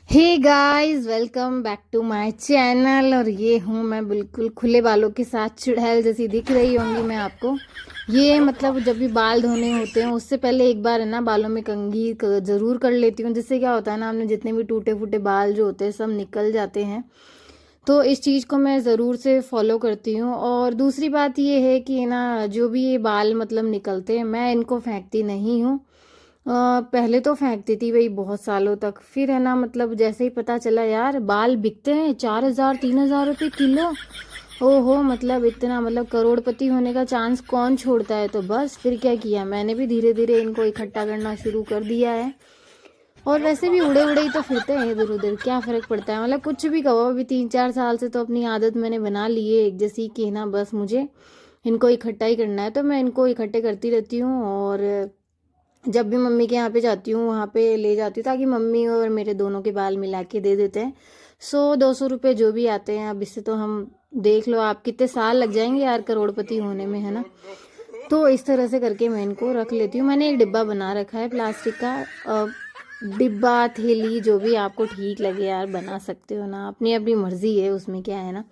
Hey guys, welcome back to my channel. और ये हूँ मैं बिल्कुल खुले बालों के साथ, चुड़ैल जैसी दिख रही होंगी मैं आपको। ये मतलब जब भी बाल धोने होते हैं उससे पहले एक बार है ना बालों में कंघी ज़रूर कर लेती हूँ, जिससे क्या होता है ना, हमने जितने भी टूटे फूटे बाल जो होते हैं सब निकल जाते हैं। तो इस चीज़ को मैं ज़रूर से फॉलो करती हूँ। और दूसरी बात ये है कि ना जो भी ये बाल मतलब निकलते हैं मैं इनको फेंकती नहीं हूँ। पहले तो फेंकती थी वही बहुत सालों तक, फिर है ना मतलब जैसे ही पता चला यार बाल बिकते हैं 4,000 3,000 रुपये किलो। ओहो, मतलब इतना, मतलब करोड़पति होने का चांस कौन छोड़ता है। तो बस फिर क्या किया, मैंने भी धीरे धीरे इनको इकट्ठा करना शुरू कर दिया है। और वैसे भी उड़े उड़े ही तो फिरते हैं इधर उधर, क्या फ़र्क पड़ता है। मतलब कुछ भी कहो, अभी 3-4 साल से तो अपनी आदत मैंने बना ली है एक जैसी कि ना बस मुझे इनको इकट्ठा ही करना है। तो मैं इनको इकट्ठे करती रहती हूँ। और जब भी मम्मी के यहाँ पे जाती हूँ वहाँ पे ले जाती हूँ, ताकि मम्मी और मेरे दोनों के बाल मिला के दे देते हैं। 100-200 रुपये जो भी आते हैं। अब इससे तो हम देख लो आप कितने साल लग जाएंगे यार करोड़पति होने में, है ना। तो इस तरह से करके मैं इनको रख लेती हूँ। मैंने एक डिब्बा बना रखा है प्लास्टिक का। डिब्बा, थैली, जो भी आपको ठीक लगे यार बना सकते हो ना, अपनी अपनी मर्जी है उसमें, क्या है ना।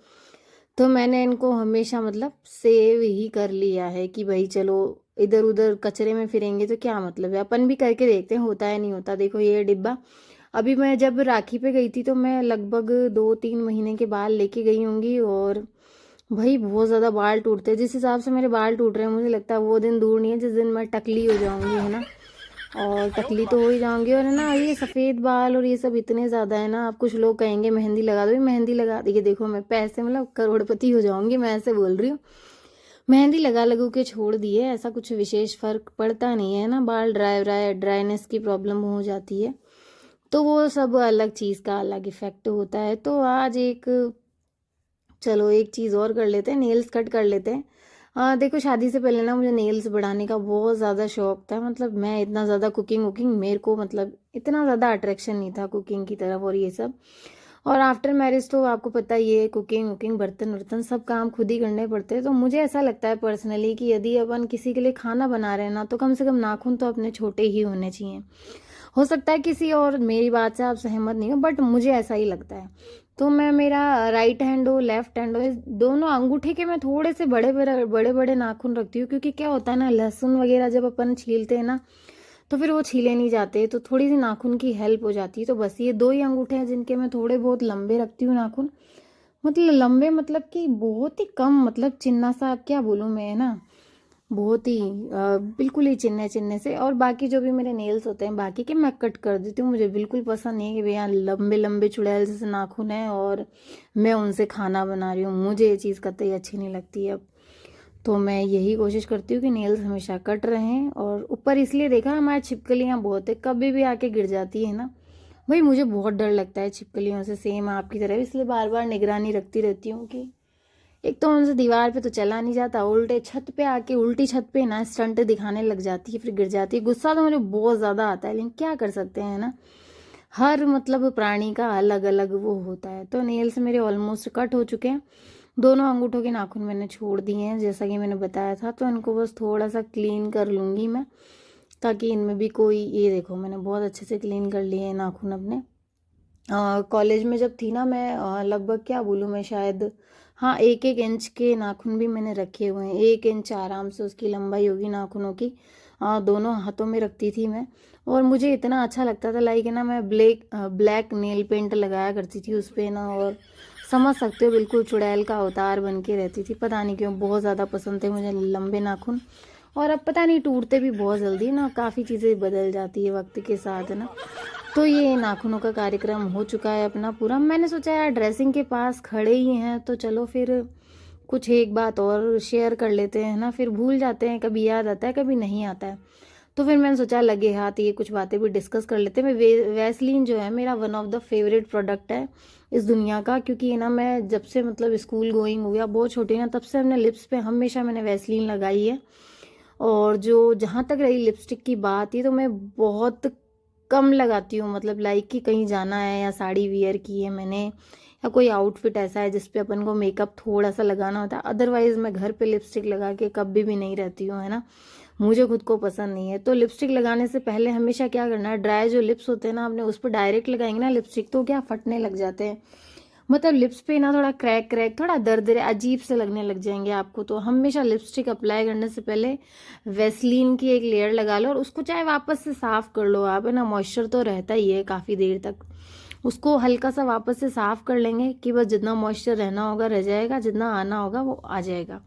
तो मैंने इनको हमेशा मतलब सेव ही कर लिया है कि भाई चलो, इधर उधर कचरे में फिरेंगे तो क्या मतलब है, अपन भी करके देखते हैं होता है नहीं होता। देखो ये डिब्बा, अभी मैं जब राखी पे गई थी तो मैं लगभग 2-3 महीने के बाल लेके गई होंगी। और भाई बहुत ज़्यादा बाल टूटते हैं। जिस हिसाब से मेरे बाल टूट रहे हैं मुझे लगता है वो दिन दूर नहीं है जिस दिन मैं टकली हो जाऊंगी, है ना। और टकली तो हो ही जाऊंगी। और है ना ये सफ़ेद बाल और ये सब इतने ज़्यादा है ना, आप कुछ लोग कहेंगे मेहंदी लगा दो, ये मेहंदी लगा दी, देखो मैं पैसे मतलब करोड़पति हो जाऊंगी, मैं ऐसे बोल रही हूँ। मेहंदी लगा लगू के छोड़ दी है, ऐसा कुछ विशेष फ़र्क पड़ता नहीं है ना। बाल ड्राइनेस की प्रॉब्लम हो जाती है, तो वो सब अलग चीज़ का अलग इफेक्ट होता है। तो आज एक, चलो एक चीज़ और कर लेते हैं, नेल्स कट कर लेते हैं। देखो शादी से पहले ना मुझे नेल्स बढ़ाने का बहुत ज़्यादा शौक था। मतलब मैं इतना ज़्यादा कुकिंग वुकिंग मेरे को मतलब इतना ज़्यादा अट्रैक्शन नहीं था कुकिंग की तरफ और ये सब। और आफ्टर मैरिज तो आपको पता ही है, कुकिंग वुकिंग बर्तन वर्तन सब काम खुद ही करने पड़ते हैं। तो मुझे ऐसा लगता है पर्सनली कि यदि अपन किसी के लिए खाना बना रहे हैं ना, तो कम से कम नाखून तो अपने छोटे ही होने चाहिए। हो सकता है किसी और मेरी बात से आप सहमत नहीं हो, बट मुझे ऐसा ही लगता है। तो मैं, मेरा राइट हैंड हो लेफ्ट हैंड हो, इस दोनों अंगूठे के मैं थोड़े से बड़े बड़े बड़े बड़े नाखून रखती हूँ। क्योंकि क्या होता है ना, लहसुन वगैरह जब अपन छीलते हैं ना तो फिर वो छीले नहीं जाते, तो थोड़ी सी नाखून की हेल्प हो जाती है। तो बस ये दो ही अंगूठे हैं जिनके मैं थोड़े बहुत लंबे रखती हूँ नाखून। मतलब लंबे मतलब कि बहुत ही कम, मतलब चिन्ना सा क्या बोलूँ मैं, है ना। बहुत ही बिल्कुल ही चिन्ने चिन्ने से। और बाकी जो भी मेरे नेल्स होते हैं बाकी के मैं कट कर देती हूँ। मुझे बिल्कुल पसंद नहीं है कि भैया लंबे लंबे चुड़ैल जैसे नाखून हैं और मैं उनसे खाना बना रही हूँ, मुझे ये चीज़ कतई अच्छी नहीं लगती है। अब तो मैं यही कोशिश करती हूँ कि नेल्स हमेशा कट रहें। और ऊपर इसलिए देखा, हमारी छिपकलियाँ बहुत है, कभी भी आके गिर जाती है ना। भाई मुझे बहुत डर लगता है छिपकलियों से, सेम आपकी तरह, इसलिए बार बार निगरानी रखती रहती हूँ कि एक तो उनसे दीवार पे तो चला नहीं जाता, उल्टे छत पे आके, उल्टी छत पे ना स्टंट दिखाने लग जाती है, फिर गिर जाती है। गुस्सा तो मुझे बहुत ज़्यादा आता है, लेकिन क्या कर सकते हैं ना। हर मतलब प्राणी का अलग अलग वो होता है। तो नेल्स मेरे ऑलमोस्ट कट हो चुके हैं। दोनों अंगूठों के नाखून मैंने छोड़ दिए हैं जैसा कि मैंने बताया था। तो इनको बस थोड़ा सा क्लीन कर लूँगी मैं, ताकि इनमें भी कोई, ये देखो मैंने बहुत अच्छे से क्लीन कर लिए हैं नाखून अपने। कॉलेज में जब थी ना मैं, लगभग क्या बोलूँ मैं, शायद हाँ 1-1 इंच के नाखून भी मैंने रखे हुए हैं। 1 इंच आराम से उसकी लंबाई होगी नाखूनों की। दोनों हाथों में रखती थी मैं। और मुझे इतना अच्छा लगता था, लाइक है ना, मैं ब्लैक नेल पेंट लगाया करती थी उस पर ना। और समझ सकते हो बिल्कुल चुड़ैल का अवतार बन के रहती थी। पता नहीं क्यों बहुत ज़्यादा पसंद थे मुझे लंबे नाखून। और अब पता नहीं टूटते भी बहुत जल्दी ना, काफ़ी चीज़ें बदल जाती है वक्त के साथ, है ना। तो ये नाखूनों का कार्यक्रम हो चुका है अपना पूरा। मैंने सोचा यार ड्रेसिंग के पास खड़े ही हैं तो चलो फिर कुछ एक बात और शेयर कर लेते हैं ना। फिर भूल जाते हैं, कभी याद आता है कभी नहीं आता है। तो फिर मैंने सोचा लगे हाथ ये कुछ बातें भी डिस्कस कर लेते हैं। वैसलीन जो है मेरा one of the favourite product है इस दुनिया का। क्योंकि ना मैं जब से मतलब स्कूल गोइंग हो गया, बहुत छोटी ना, तब से अपने लिप्स पे हमेशा मैंने वैसलीन लगाई है। और जो जहाँ तक रही लिपस्टिक की बात, ये तो मैं बहुत कम लगाती हूँ। मतलब लाइक कि कहीं जाना है या साड़ी वियर की है मैंने, या कोई आउटफिट ऐसा है जिस पे अपन को मेकअप थोड़ा सा लगाना होता है, अदरवाइज मैं घर पे लिपस्टिक लगा के कभी भी नहीं रहती हूँ, है ना। मुझे खुद को पसंद नहीं है। तो लिपस्टिक लगाने से पहले हमेशा क्या करना है, ड्राई जो लिप्स होते हैं ना, आपने उस पर डायरेक्ट लगाएंगे ना लिपस्टिक तो क्या फटने लग जाते हैं, मतलब लिप्स पे ना थोड़ा क्रैक क्रैक थोड़ा दर्द अजीब से लगने लग जाएंगे आपको। तो हमेशा लिपस्टिक अप्लाई करने से पहले वैसलीन की एक लेयर लगा लो और उसको चाहे वापस से साफ कर लो आप, है ना, मॉइस्चर तो रहता ही है काफ़ी देर तक, उसको हल्का सा वापस से साफ कर लेंगे कि बस जितना मॉइस्चर रहना होगा रह जाएगा, जितना आना होगा वो आ जाएगा।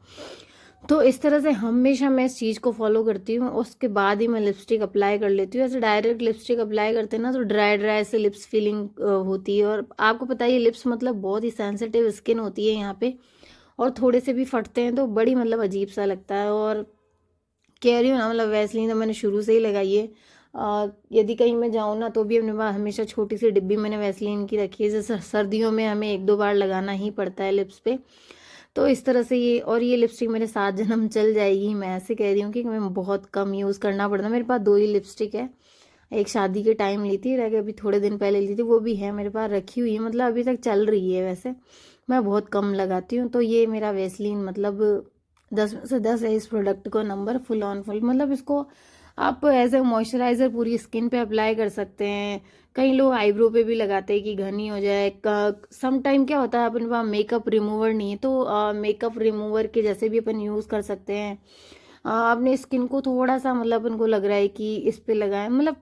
तो इस तरह से हमेशा मैं इस चीज़ को फॉलो करती हूँ, उसके बाद ही मैं लिपस्टिक अप्लाई कर लेती हूँ। ऐसे डायरेक्ट लिपस्टिक अप्लाई करते हैं ना तो ड्राई ड्राई से लिप्स फीलिंग होती है, और आपको पता है ये लिप्स मतलब बहुत ही सेंसिटिव स्किन होती है यहाँ पे, और थोड़े से भी फटते हैं तो बड़ी मतलब अजीब सा लगता है। और कह रही हूँ ना, मतलब वैसलीन तो मैंने शुरू से ही लगाई है। यदि कहीं मैं जाऊँ ना तो भी अपने पास हमेशा छोटी सी डिब्बी मैंने वैसलीन की रखी है, जैसे सर्दियों में हमें 1-2 बार लगाना ही पड़ता है लिप्स पे। तो इस तरह से ये, और ये लिपस्टिक मेरे 7 जन्म चल जाएगी, मैं ऐसे कह रही हूँ कि मैं बहुत कम यूज़ करना पड़ता है। मेरे पास 2 ही लिपस्टिक है, एक शादी के टाइम ली थी, रह गई अभी थोड़े दिन पहले ली थी, वो भी है मेरे पास रखी हुई है, मतलब अभी तक चल रही है। वैसे मैं बहुत कम लगाती हूँ। तो ये मेरा वैसलीन मतलब 10 में से 10 है इस प्रोडक्ट को नंबर, फुल ऑन फुल, मतलब इसको आप एज ए मॉइस्चराइज़र पूरी स्किन पे अप्लाई कर सकते हैं। कई लोग आईब्रो पे भी लगाते हैं कि घनी हो जाए। सम टाइम क्या होता है अपने पास मेकअप रिमूवर नहीं है तो मेकअप रिमूवर के जैसे भी अपन यूज़ कर सकते हैं। अपने स्किन को थोड़ा सा मतलब अपन को लग रहा है कि इस पे लगाएं, मतलब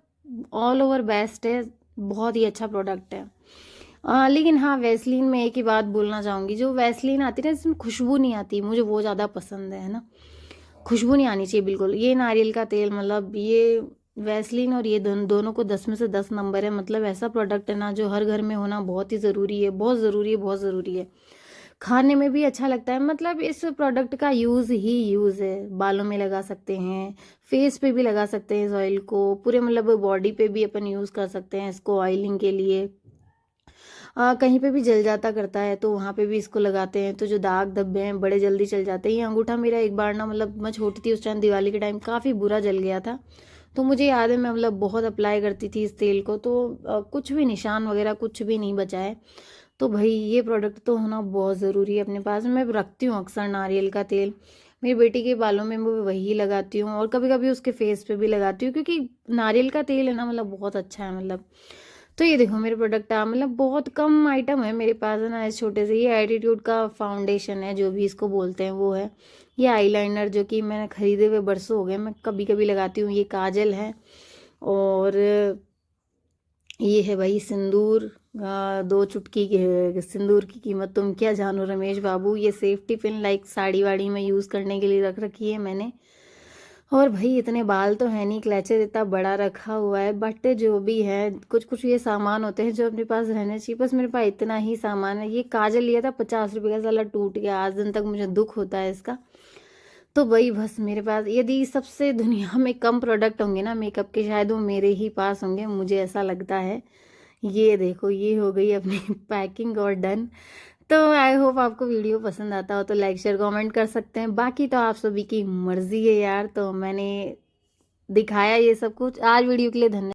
ऑल ओवर बेस्ट है, बहुत ही अच्छा प्रोडक्ट है। लेकिन हाँ, वैसलीन में एक ही बात बोलना चाहूँगी, जो वैसलीन आती है ना जिसमें खुशबू नहीं आती, मुझे वो ज़्यादा पसंद है ना, खुशबू नहीं आनी चाहिए बिल्कुल। ये नारियल का तेल, मतलब ये वैसलीन और ये दोनों को 10 में से 10 नंबर है। मतलब ऐसा प्रोडक्ट है ना जो हर घर में होना बहुत ही ज़रूरी है, बहुत ज़रूरी है, बहुत ज़रूरी है। खाने में भी अच्छा लगता है, मतलब इस प्रोडक्ट का यूज़ ही यूज़ है। बालों में लगा सकते हैं, फेस पे भी लगा सकते हैं इस ऑयल को, पूरे मतलब बॉडी पे भी अपन यूज़ कर सकते हैं इसको ऑयलिंग के लिए। कहीं पे भी जल जाता करता है तो वहाँ पे भी इसको लगाते हैं, तो जो दाग धब्बे हैं बड़े जल्दी चल जाते हैं। ये अंगूठा मेरा एक बार ना, मतलब मैं छोटी थी उस टाइम, दिवाली के टाइम काफ़ी बुरा जल गया था, तो मुझे याद है मैं मतलब बहुत अप्लाई करती थी इस तेल को, तो कुछ भी निशान वगैरह कुछ भी नहीं बचा है। तो भाई ये प्रोडक्ट तो होना बहुत ज़रूरी है अपने पास। मैं रखती हूँ अक्सर नारियल का तेल, मेरी बेटी के बालों में मैं वही लगाती हूँ, और कभी कभी उसके फेस पे भी लगाती हूँ, क्योंकि नारियल का तेल है ना, मतलब बहुत अच्छा है मतलब। तो ये देखो मेरे प्रोडक्ट मतलब बहुत कम आइटम है मेरे पास, है ना, इस छोटे से। ये एटीट्यूड का फाउंडेशन है जो भी इसको बोलते हैं वो है। ये आईलाइनर जो कि मैंने खरीदे हुए बरसों हो गए, मैं कभी कभी लगाती हूँ। ये काजल है, और ये है भाई सिंदूर। 2 चुटकी के सिंदूर की कीमत तुम क्या जानो रमेश बाबू। ये सेफ्टी पिन लाइक साड़ी वाड़ी में यूज़ करने के लिए रख रखी है मैंने। और भाई इतने बाल तो है नहीं, क्लचर इतना बड़ा रखा हुआ है, बट जो भी है कुछ कुछ ये सामान होते हैं जो अपने पास रहने चाहिए, बस मेरे पास इतना ही सामान है। ये काजल लिया था 50 रुपये का, साला टूट गया, आज दिन तक मुझे दुख होता है इसका। तो वही बस मेरे पास, यदि सबसे दुनिया में कम प्रोडक्ट होंगे ना मेकअप के, शायद वो मेरे ही पास होंगे, मुझे ऐसा लगता है। ये देखो ये हो गई अपनी पैकिंग और डन। तो आई होप आपको वीडियो पसंद आता हो तो लाइक शेयर कमेंट कर सकते हैं, बाकी तो आप सभी की मर्जी है यार। तो मैंने दिखाया ये सब कुछ आज, वीडियो के लिए धन्यवाद।